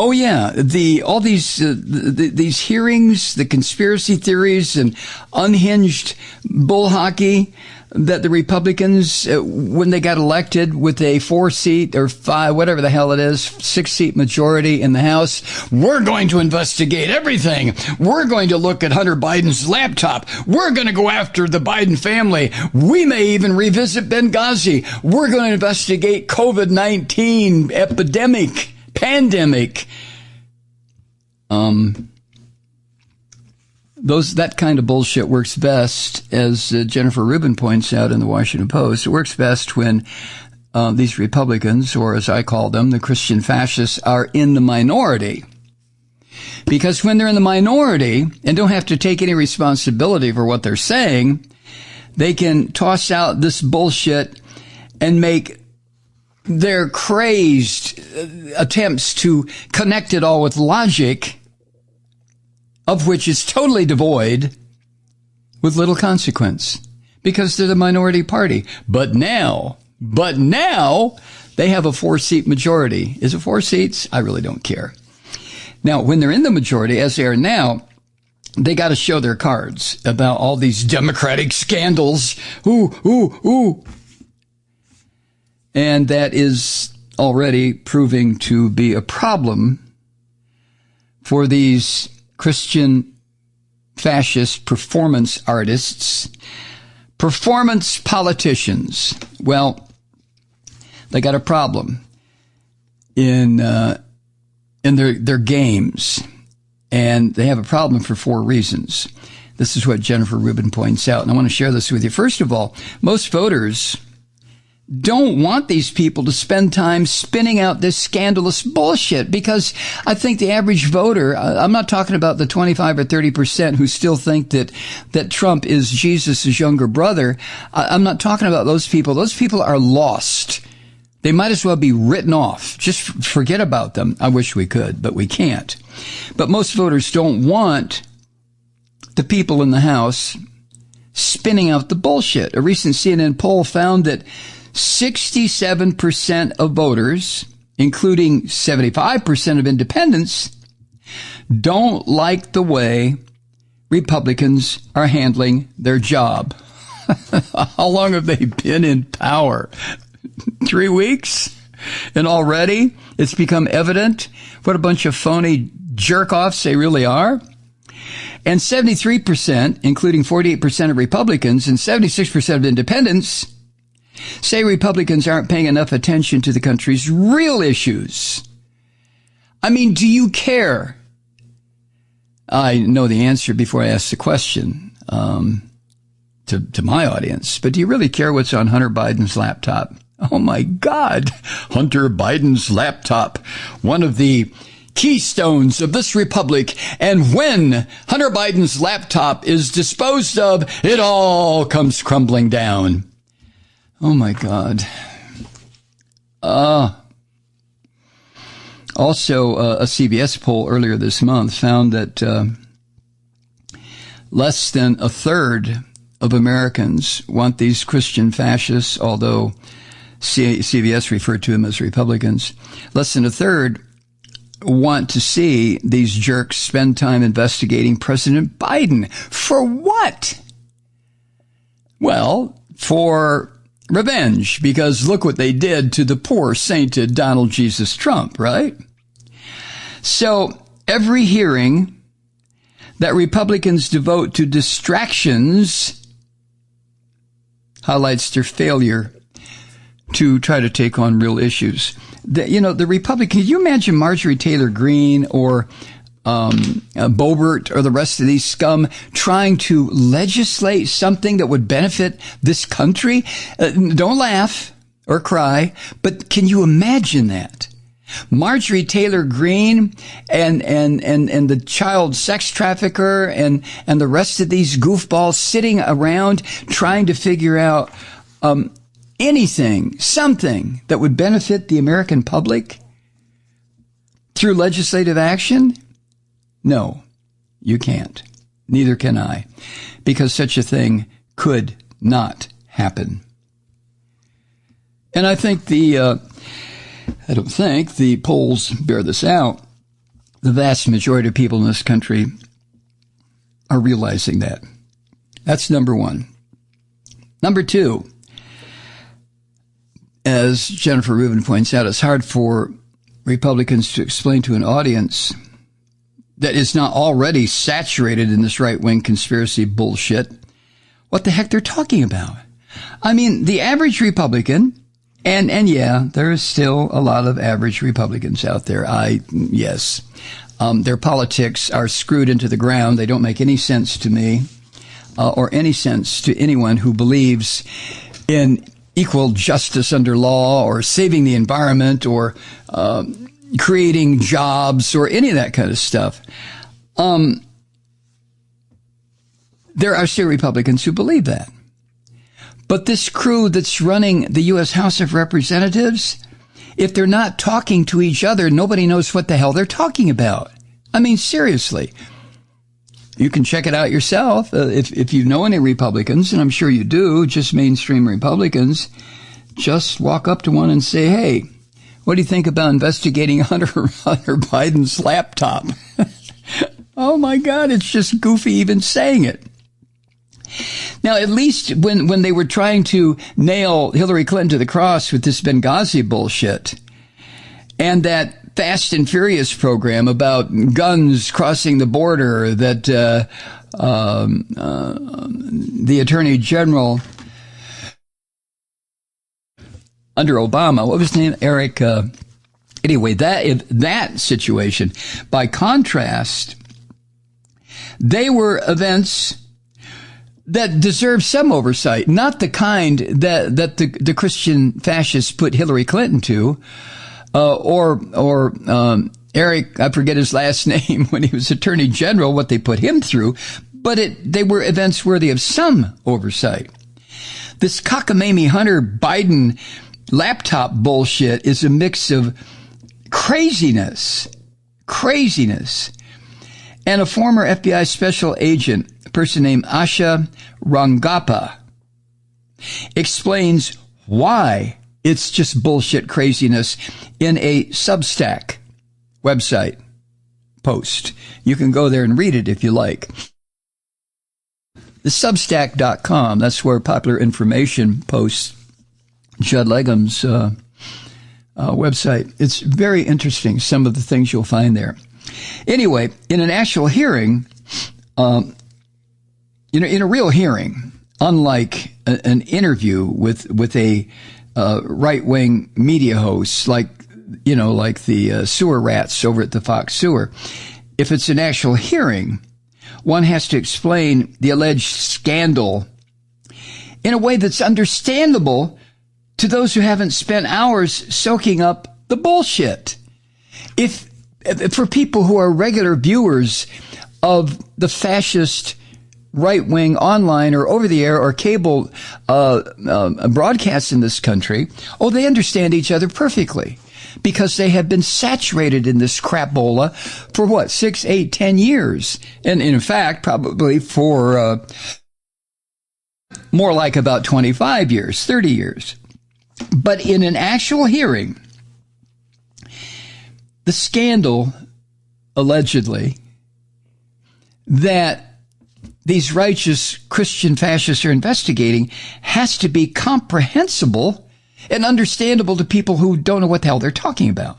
Oh yeah, all these hearings, the conspiracy theories and unhinged bull hockey that the Republicans, when they got elected with a 4-seat or 5, whatever the hell it is, 6-seat majority in the House, we're going to investigate everything. We're going to look at Hunter Biden's laptop. We're going to go after the Biden family. We may even revisit Benghazi. We're going to investigate COVID-19 pandemic. That kind of bullshit works best, as Jennifer Rubin points out in the Washington Post. It works best when these Republicans, or as I call them, the Christian fascists, are in the minority. Because when they're in the minority and don't have to take any responsibility for what they're saying, they can toss out this bullshit and make their crazed attempts to connect it all with logic, of which is totally devoid, with little consequence, because they're the minority party. But now they have a 4-seat majority. Is it 4 seats? I really don't care. Now, when they're in the majority, as they are now, they got to show their cards about all these Democratic scandals. Ooh. And that is already proving to be a problem for these Christian fascist performance artists, performance politicians. Well, they got a problem in their games, and they have a problem for 4 reasons. This is what Jennifer Rubin points out, and I want to share this with you. First of all, most voters don't want these people to spend time spinning out this scandalous bullshit, because I think the average voter, I'm not talking about the 25 or 30% who still think that Trump is Jesus' younger brother. I'm not talking about those people. Those people are lost. They might as well be written off. Just forget about them. I wish we could, but we can't. But most voters don't want the people in the House spinning out the bullshit. A recent CNN poll found that 67% of voters, including 75% of independents, don't like the way Republicans are handling their job. How long have they been in power? 3 weeks? And already it's become evident what a bunch of phony jerk-offs they really are. And 73%, including 48% of Republicans and 76% of independents, say Republicans aren't paying enough attention to the country's real issues. I mean, do you care? I know the answer before I ask the question to my audience, but do you really care what's on Hunter Biden's laptop? Oh my God, Hunter Biden's laptop, one of the keystones of this republic. And when Hunter Biden's laptop is disposed of, it all comes crumbling down. Oh my God. Also, a CBS poll earlier this month found that less than a third of Americans want these Christian fascists, although CBS referred to them as Republicans. Less than a third want to see these jerks spend time investigating President Biden. For what? Well, for revenge, because look what they did to the poor sainted Donald Jesus Trump, right? So every hearing that Republicans devote to distractions highlights their failure to try to take on real issues. The Republican, can you imagine Marjorie Taylor Greene or Boebert or the rest of these scum trying to legislate something that would benefit this country? Don't laugh or cry, but can you imagine that? Marjorie Taylor Greene and the child sex trafficker and the rest of these goofballs sitting around trying to figure out something that would benefit the American public through legislative action? No, you can't. Neither can I, because such a thing could not happen. And I don't think the polls bear this out. the vast majority of people in this country are realizing that. That's number one. Number two, as Jennifer Rubin points out, it's hard for Republicans to explain to an audience that is not already saturated in this right-wing conspiracy bullshit what the heck they're talking about. I mean, the average Republican, and yeah, there is still a lot of average Republicans out there. Yes. Their politics are screwed into the ground. They don't make any sense to me, or any sense to anyone who believes in equal justice under law, or saving the environment, or creating jobs, or any of that kind of stuff. There are still Republicans who believe that. But this crew that's running the U.S. House of Representatives, if they're not talking to each other, nobody knows what the hell they're talking about. I mean, seriously. You can check it out yourself. If you know any Republicans, and I'm sure you do, just mainstream Republicans, just walk up to one and say, hey, what do you think about investigating Hunter Biden's laptop? Oh, my God, it's just goofy even saying it. Now, at least when they were trying to nail Hillary Clinton to the cross with this Benghazi bullshit and that Fast and Furious program about guns crossing the border that the Attorney General under Obama, what was his name? Eric. Anyway, that situation, by contrast, they were events that deserve some oversight, not the kind that the Christian fascists put Hillary Clinton to, or Eric, I forget his last name, when he was Attorney General, what they put him through, but they were events worthy of some oversight. This cockamamie Hunter Biden laptop bullshit is a mix of craziness, and a former FBI special agent, a person named Asha Rangappa, explains why it's just bullshit craziness in a Substack website post. You can go there and read it if you like. The Substack.com, that's where Popular Information posts Judd Legum's website. It's very interesting, some of the things you'll find there. Anyway, in an actual hearing, in a real hearing, unlike an interview with a right-wing media host, like the sewer rats over at the Fox Sewer, if it's an actual hearing, one has to explain the alleged scandal in a way that's understandable to those who haven't spent hours soaking up the bullshit. If for people who are regular viewers of the fascist right-wing online or over-the-air or cable broadcasts in this country, they understand each other perfectly because they have been saturated in this crapola for 6, 8, 10 years. And in fact, probably for more like about 25 years, 30 years. But in an actual hearing, the scandal, allegedly, that these righteous Christian fascists are investigating has to be comprehensible and understandable to people who don't know what the hell they're talking about.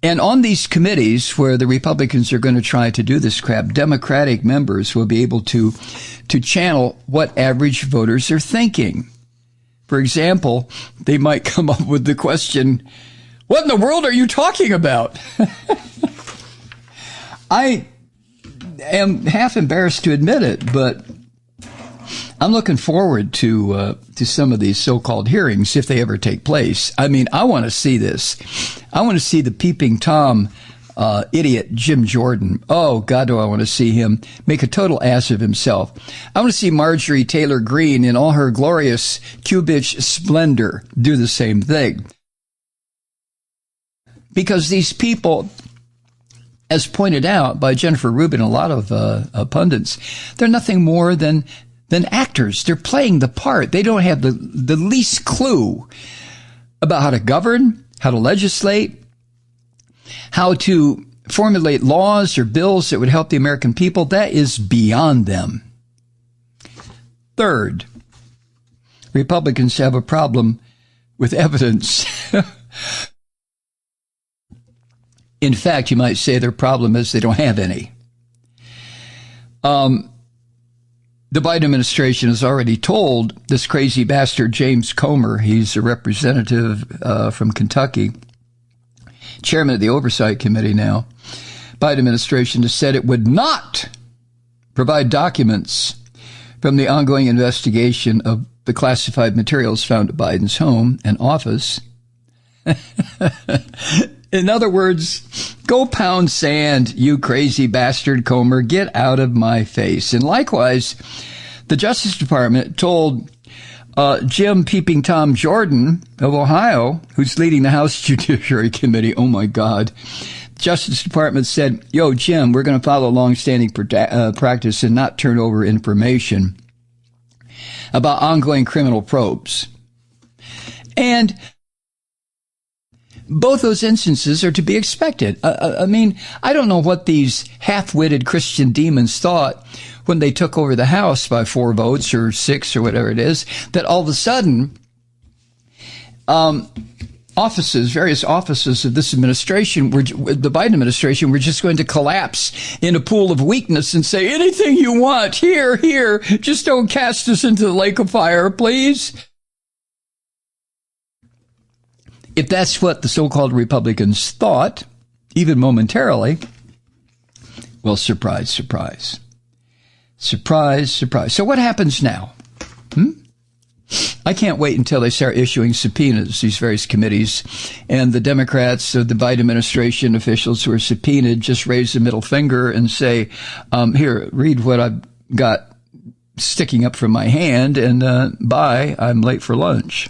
And on these committees where the Republicans are going to try to do this crap, Democratic members will be able to channel what average voters are thinking. For example, they might come up with the question, what in the world are you talking about? I am half embarrassed to admit it, but I'm looking forward to some of these so-called hearings if they ever take place. I mean, I want to see this. I want to see the peeping Tom idiot Jim Jordan. Oh, God, do I want to see him make a total ass of himself. I want to see Marjorie Taylor Greene in all her glorious Q-bitch splendor do the same thing. Because these people, as pointed out by Jennifer Rubin and a lot of pundits, they're nothing more than actors. They're playing the part. They don't have the least clue about how to govern, how to legislate, how to formulate laws or bills that would help the American people, that is beyond them. Third, Republicans have a problem with evidence. In fact, you might say their problem is they don't have any. The Biden administration has already told this crazy bastard, James Comer, he's a representative from Kentucky, chairman of the Oversight Committee now, Biden administration has said it would not provide documents from the ongoing investigation of the classified materials found at Biden's home and office. In other words, go pound sand, you crazy bastard Comer. Get out of my face. And likewise, the Justice Department told Jim Peeping Tom Jordan of Ohio, who's leading the House Judiciary Committee, oh my God, Justice Department said, yo, Jim, we're going to follow longstanding practice and not turn over information about ongoing criminal probes. And both those instances are to be expected. I mean, I don't know what these half-witted Christian demons thought when they took over the House by 4 votes or 6 or whatever it is, that all of a sudden, various offices of this administration, the Biden administration, were just going to collapse in a pool of weakness and say, anything you want, here, just don't cast us into the lake of fire, please. If that's what the so-called Republicans thought, even momentarily, well, surprise, surprise. Surprise, surprise. So what happens now? I can't wait until they start issuing subpoenas, these various committees, and the Democrats, the Biden administration officials who are subpoenaed, just raise the middle finger and say, here, read what I've got sticking up from my hand, and bye, I'm late for lunch.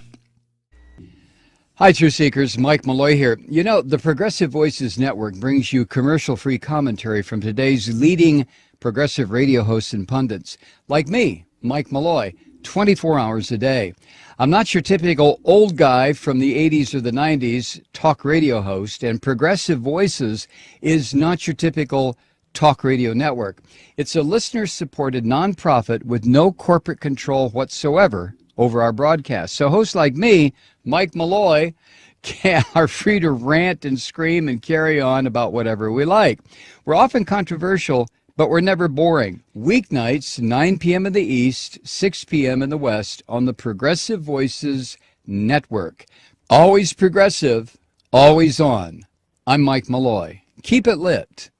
Hi, Truth Seekers. Mike Malloy here. You know, the Progressive Voices Network brings you commercial-free commentary from today's leading progressive radio hosts and pundits, like me, Mike Malloy, 24 hours a day. I'm not your typical old guy from the 80s or the 90s talk radio host, and Progressive Voices is not your typical talk radio network. It's a listener-supported nonprofit with no corporate control whatsoever over our broadcast. So hosts like me, Mike Malloy, are free to rant and scream and carry on about whatever we like. We're often controversial, but we're never boring. Weeknights, 9 p.m. in the East, 6 p.m. in the West on the Progressive Voices Network. Always progressive, always on. I'm Mike Malloy. Keep it lit.